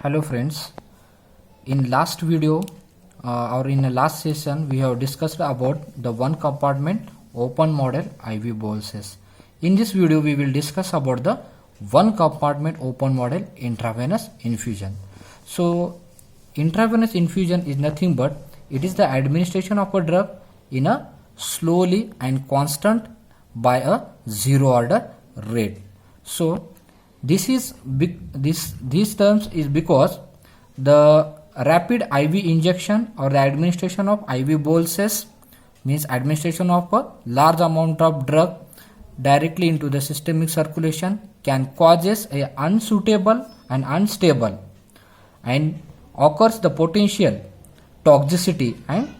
Hello friends, in last video or in the last session we have discussed about the one compartment open model IV bolus. In this video we will discuss about the one compartment open model intravenous infusion. So intravenous infusion is nothing but it is the administration of a drug in a slowly and constant by a zero order rate. So these terms is because the rapid IV injection or the administration of IV boluses means administration of a large amount of drug directly into the systemic circulation can causes a unsuitable and unstable and occurs the potential toxicity and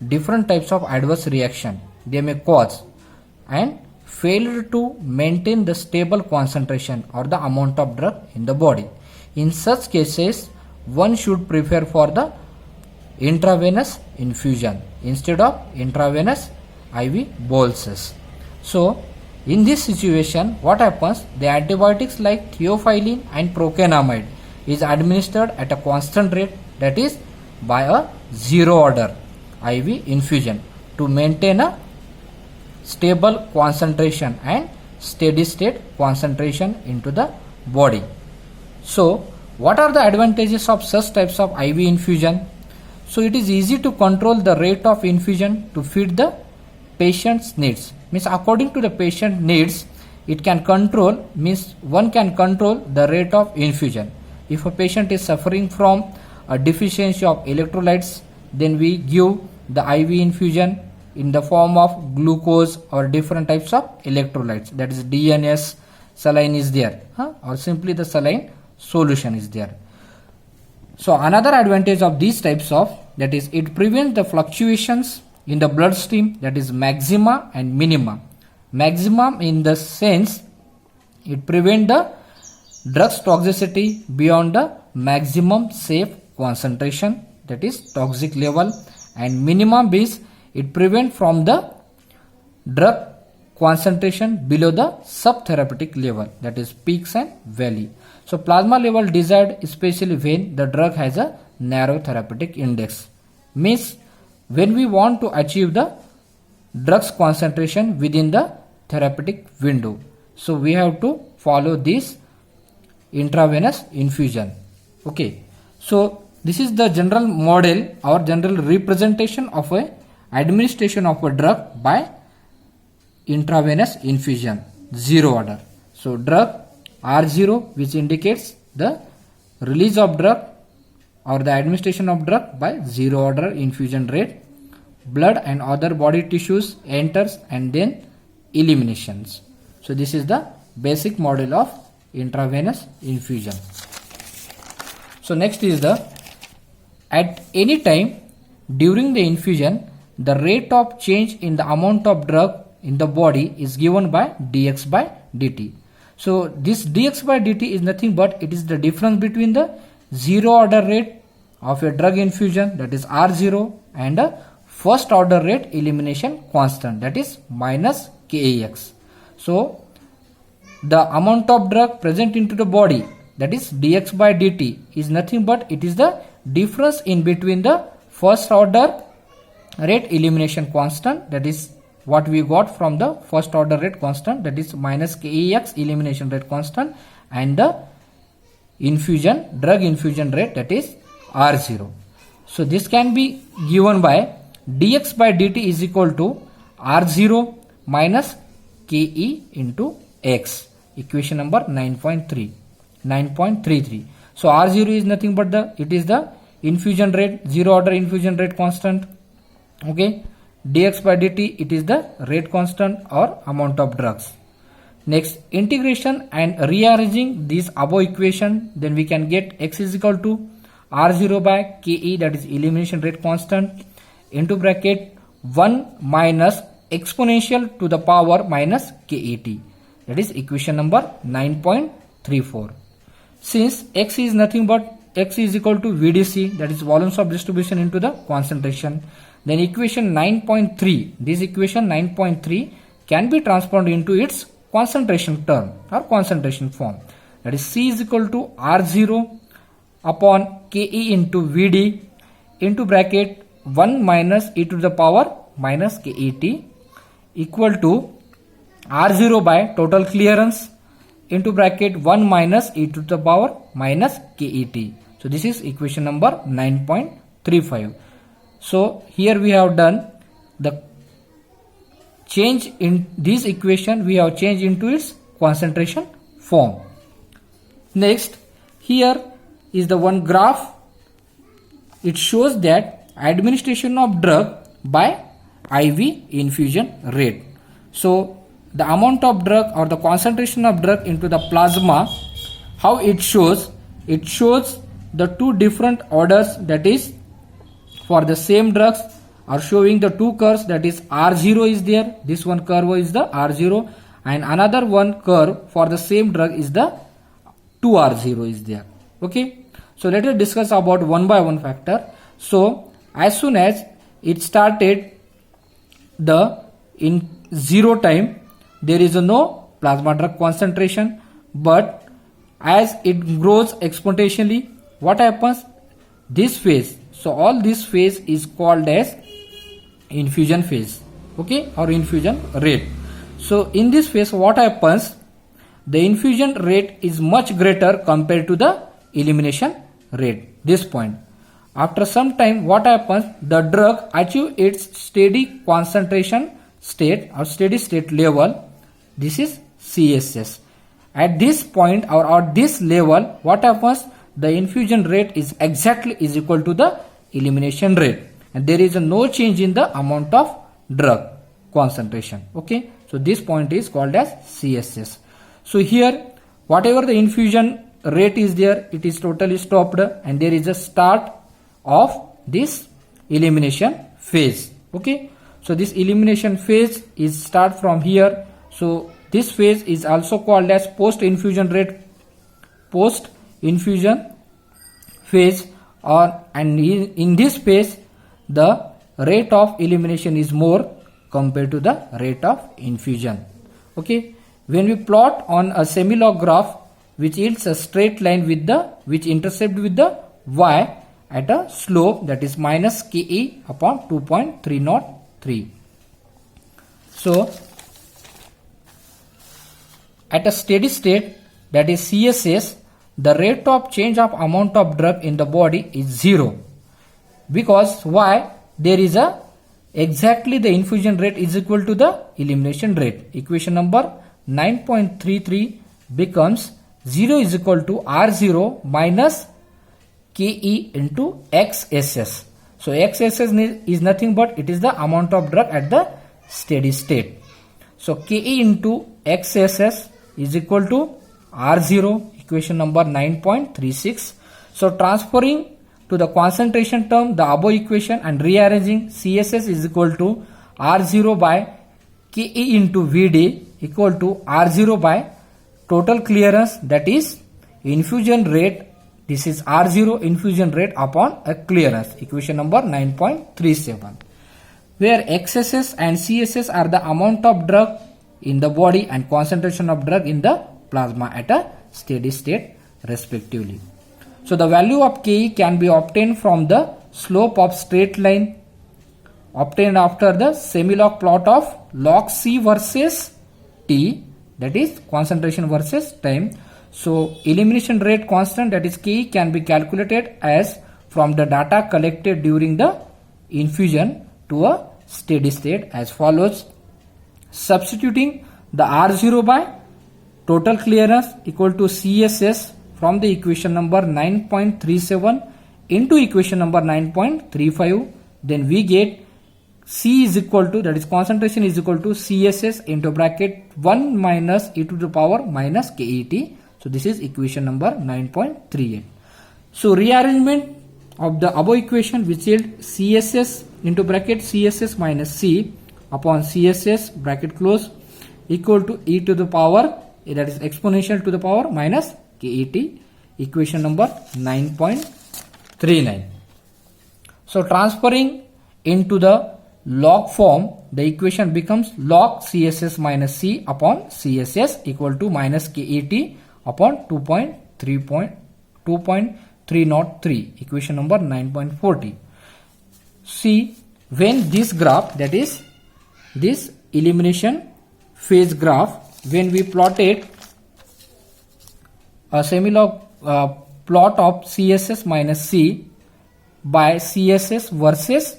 different types of adverse reaction they may cause and failure to maintain the stable concentration or the amount of drug in the body. In such cases, one should prefer for the intravenous infusion instead of intravenous IV boluses. So, in this situation, what happens? The antibiotics like theophylline and procainamide is administered at a constant rate, that is by a zero order IV infusion to maintain a stable concentration and steady state concentration into the body. So what are the advantages of such types of IV infusion? So it is easy to control the rate of infusion to fit the patient's needs. Means according to the patient needs, it can control, means one can control the rate of infusion. If a patient is suffering from a deficiency of electrolytes, then we give the IV infusion in the form of glucose or different types of electrolytes, that is DNS, saline is there, or simply the saline solution is there. So another advantage of these types of, that is it prevents the fluctuations in the bloodstream, that is maxima and minima. Maximum in the sense it prevents the drug's toxicity beyond the maximum safe concentration, that is toxic level, and minimum is it prevents from the drug concentration below the subtherapeutic level, that is peaks and valley. So plasma level desired especially when the drug has a narrow therapeutic index. Means when we want to achieve the drug's concentration within the therapeutic window. So we have to follow this intravenous infusion. Okay. So this is the general model or general representation of a administration of a drug by intravenous infusion, zero order. So drug R0, which indicates the release of drug or the administration of drug by zero order infusion rate. Blood and other body tissues enters and then eliminations. So this is the basic model of intravenous infusion. So next is the at any time during the infusion, the rate of change in the amount of drug in the body is given by dx by dt. So this dx by dt is nothing but it is the difference between the zero order rate of a drug infusion, that is R0, and a first order rate elimination constant, that is minus Kex. So the amount of drug present into the body, that is dx by dt, is nothing but it is the difference in between the first order rate elimination constant, that is what we got from the first order rate constant, that is minus Kex elimination rate constant, and the drug infusion rate, that is R0. So this can be given by dx by dt is equal to R0 minus Ke into X, equation number 9.33. So R0 is nothing but it is the infusion rate, zero order infusion rate constant. Okay, dx by dt, it is the rate constant or amount of drugs. Next, integration and rearranging this above equation, then we can get x is equal to R0 by Ke, that is elimination rate constant, into bracket 1 minus exponential to the power minus Ket, that is equation number 9.34. Since x is nothing but x is equal to VDC, that is volumes of distribution into the concentration, then equation 9.3, this equation 9.3 can be transformed into its concentration term or concentration form, that is C is equal to R0 upon ke into Vd into bracket 1 minus e to the power minus ket equal to R0 by total clearance into bracket 1 minus e to the power minus ket. So this is equation number 9.35. So here we have done the change in this equation, we have changed into its concentration form. Next, here is the one graph. It shows that administration of drug by IV infusion rate. So the amount of drug or the concentration of drug into the plasma, how it shows the two different orders, that is for the same drugs are showing the two curves, that is R0 is there, this one curve is the R0, and another one curve for the same drug is the 2R0 is there. Okay, so let us discuss about one by one factor. So as soon as it started in 0 time, there is no plasma drug concentration, but as it grows exponentially, what happens? This phase, so all this phase is called as infusion phase, okay, or infusion rate. So in this phase, what happens? The infusion rate is much greater compared to the elimination rate. This point, after some time, what happens? The drug achieve its steady concentration state or steady state level. This is CSS. At this point or at this level, what happens? The infusion rate is exactly is equal to the elimination rate, and there is no change in the amount of drug concentration. Okay, so this point is called as CSS. So here, whatever the infusion rate is there, it is totally stopped, and there is a start of this elimination phase. Okay, so this elimination phase is start from here. So this phase is also called as post infusion rate, post infusion phase, and in this phase the rate of elimination is more compared to the rate of infusion. Okay, when we plot on a semi-log graph which yields a straight line with the which intercept with the y at a slope, that is minus ke upon 2.303. So at a steady state, that is CSS, the rate of change of amount of drug in the body is 0. Because why? There is a exactly the infusion rate is equal to the elimination rate. Equation number 9.33 becomes 0 is equal to R0 minus ke into XSS. So XSS is nothing but it is the amount of drug at the steady state. So ke into XSS is equal to R0, equation number 9.36. So transferring to the concentration term the above equation and rearranging, CSS is equal to R0 by ke into Vd equal to R0 by total clearance, that is infusion rate. This is R0 infusion rate upon a clearance, equation number 9.37, where XSS and CSS are the amount of drug in the body and concentration of drug in the plasma at a steady state respectively. So the value of Ke can be obtained from the slope of straight line obtained after the semi-log plot of log C versus T, that is concentration versus time. So elimination rate constant, that is Ke, can be calculated as from the data collected during the infusion to a steady state as follows. Substituting the R0 by total clearance equal to CSS from the equation number 9.37 into equation number 9.35, then we get C is equal to, that is concentration is equal to CSS into bracket 1 minus e to the power minus KET. So this is equation number 9.38. So rearrangement of the above equation which yield CSS into bracket CSS minus C upon CSS bracket close equal to e to the power, that is exponential to the power minus KET, equation number 9.39. So transferring into the log form, the equation becomes log CSS minus C upon CSS equal to minus KET upon 2.3 303, equation number 9.40. See, when this graph, that is this elimination phase graph, when we plotted a semilog plot of CSS minus C by CSS versus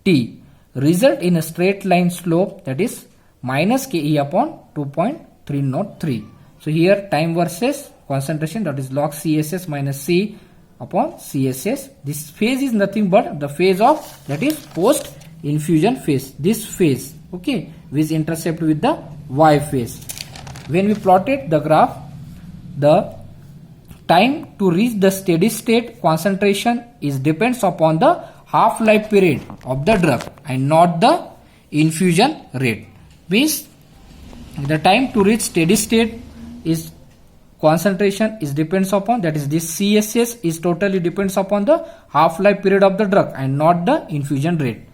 T, result in a straight line slope, that is minus Ke upon 2.303. So here time versus concentration, that is log CSS minus C upon CSS. This phase is nothing but the phase of, that is post infusion phase, this phase, okay, which intercept with the Y phase. When we plotted the graph, the time to reach the steady state concentration is depends upon the half-life period of the drug and not the infusion rate. Means the time to reach steady state is concentration is depends upon, that is this CSS is totally depends upon the half-life period of the drug and not the infusion rate.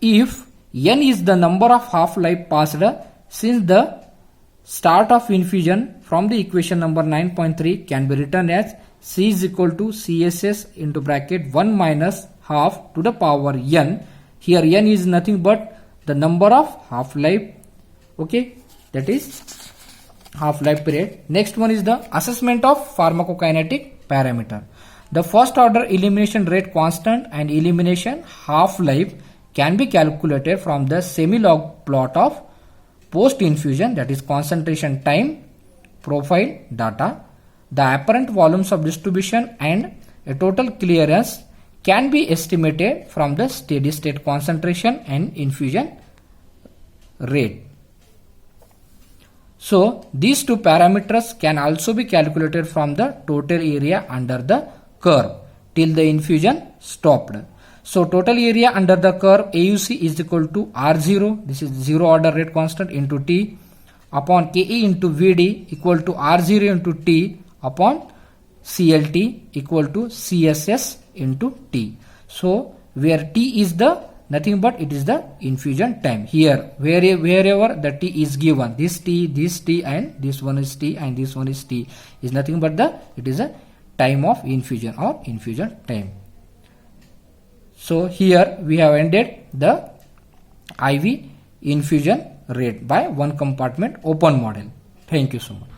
If n is the number of half-life passed since the start of infusion, from the equation number 9.3 can be written as C is equal to CSS into bracket 1 minus half to the power n. Here n is nothing but the number of half-life, okay, that is half-life period. Next one is the assessment of pharmacokinetic parameter. The first order elimination rate constant and elimination half-life can be calculated from the semi-log plot of post-infusion, that is concentration time profile data. The apparent volumes of distribution and a total clearance can be estimated from the steady state concentration and infusion rate. So these two parameters can also be calculated from the total area under the curve till the infusion stopped. So total area under the curve AUC is equal to R0, this is zero order rate constant, into T upon KE into VD equal to R0 into T upon CLT equal to CSS into T. So where T is the nothing but it is the infusion time. Here wherever the T is given, this T and this one is T and this one is T, is nothing but it is a time of infusion or infusion time. So here we have ended the IV infusion rate by one compartment open model. Thank you so much.